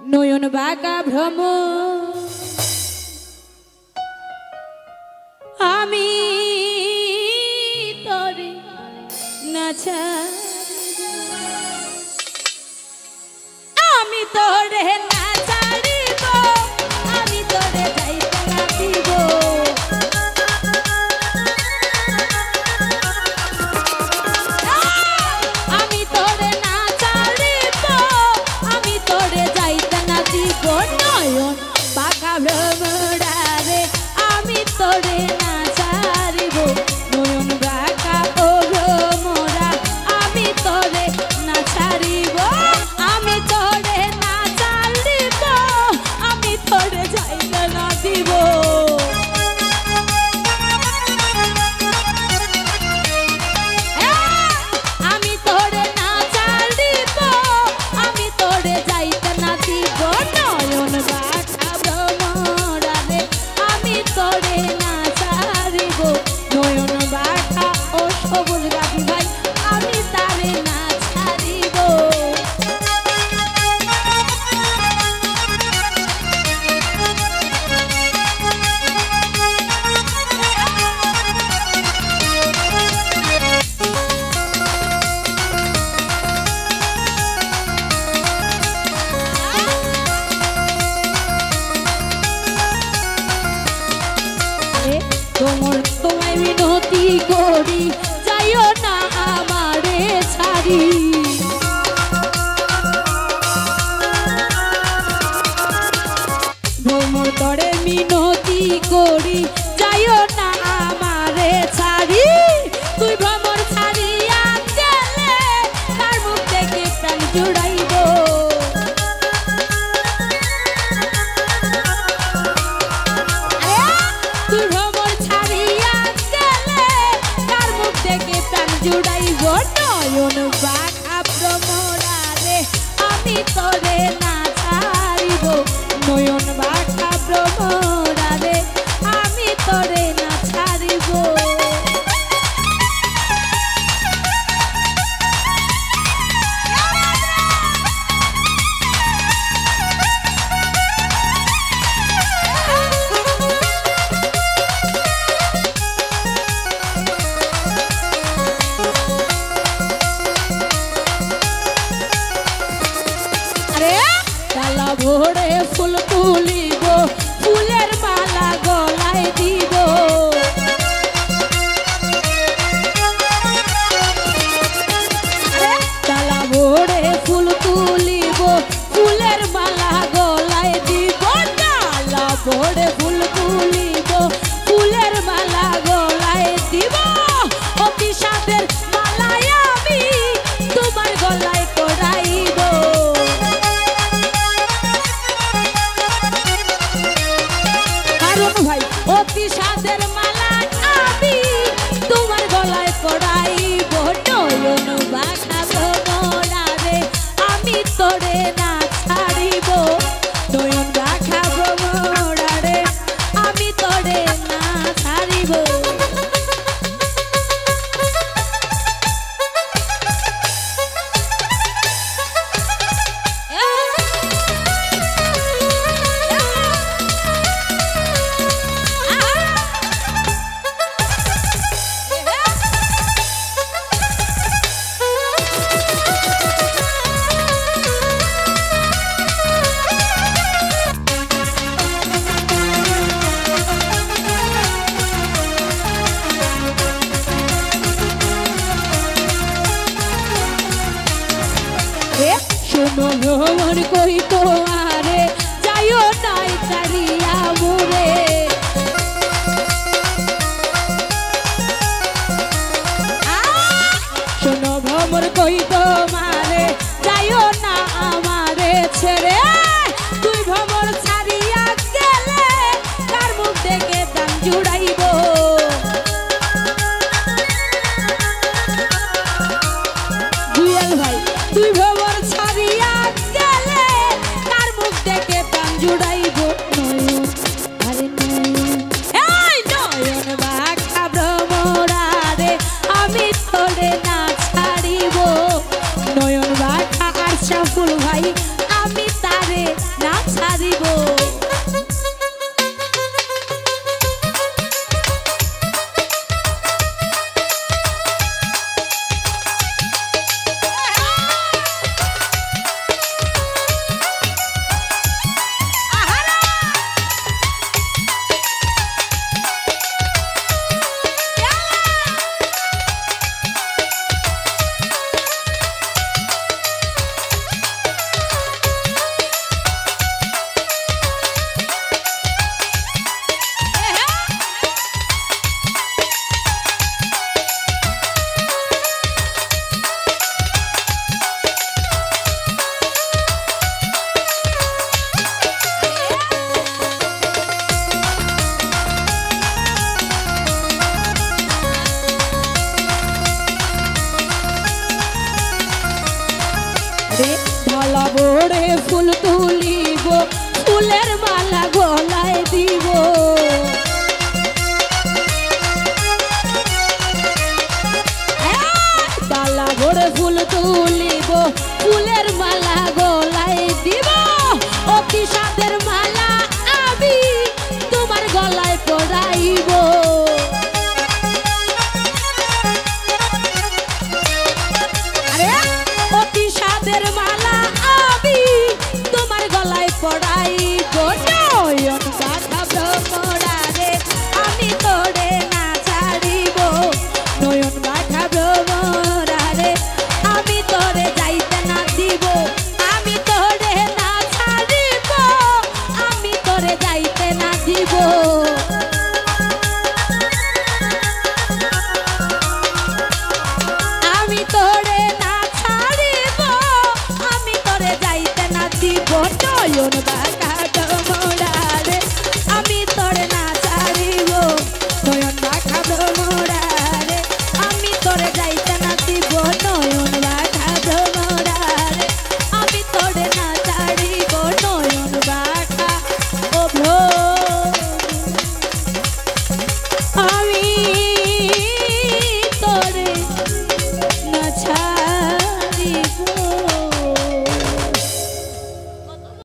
নয়ন বাঁকা ভ্রম আমি তরে নাচা আমি তরে নাচারিব আমি তরে যাইতে নাচিব আমি তরে নাচারিব আমি তরে যাইতে নাচিব নয়ন বাঁকা ভ্রমরারে আমি তরে নাচারিব নয়ন বাঁকা ও ভ্রমরা আমি তরে নাচারিব আমি তরে নাচারিব আমি তরে যাইতে নাচিব আমি তরে নাচারিব আমি তরে যাইতে নাচিব নয়ন বাঁকা ভ্রমরারে আমি তরে নাচারিব নয়ন বাঁকা ও সবুজ গাভী ভাই আমি তারে নাচারিব তোমায় মিনতি করি যাইও না আমারে ছাড়ি ভ্রমর তরে মিনতি করি যাইও না আমারে ছাড়ি তুই ভ্রমর ছাড়িয়া গেলে তার মুখ থেকে প্রাণ জুড়াইব তুই ভ্রমর ছাড়িয়া গেলে তার মুখ থেকে প্রাণ জুড়াইব নয়ন বাঁকা ভ্রমরারে আমি তরে না ছাড়িব নয়ন বাঁকা ভ্রমরারে আমি তরে না ছাড়িব ডালা ভরে ফুল তুলিব ফুলের মালা গলায় দিব ডালা ভরে ফুল তুলিব ফুলের মালা গলায় দিব ডালা ভরে ফুল তুলিব ফুলের মালা গলায় দিব অতি সাদের মালায় আমি তোমার গলায় পরাইব ভাই অতি সাদের মালা আমি তোমার গলায় পরাইব নয়ন বাঁকা ভ্রমরারে আমি তোরে না ছাড়িব নয়ন বাঁকা ভ্রমরারে আমি তোরে না ছাড়িব শোনো ভ্রমণ করি তোমারে যাইও নাই তারিয়া মোরে শোনো ভ্রমণ করি তোমারে যাইও না আমারে ছেড়ে তুই ভ্রমণ ছাড়িয়া গেলে তার মুখ থেকে প্রাণ জুড়াইব ভাই তুই ভ্রমণ ছাড়িয়া গেলে তার মুখ থেকে প্রাণ জুড়াইব নয়ন আরে নয়ন বাঁকা ভ্রমরারে আমি তোরে না ছাড়িব নয়ন বাঁকা আর সাফুল ভাই আমি তারে না ছাড়িব মালা ভরে ফুল তুলিব ফুলের মালা গলায় দিব মালা ভরে ফুল তুলিব ফুলের মালা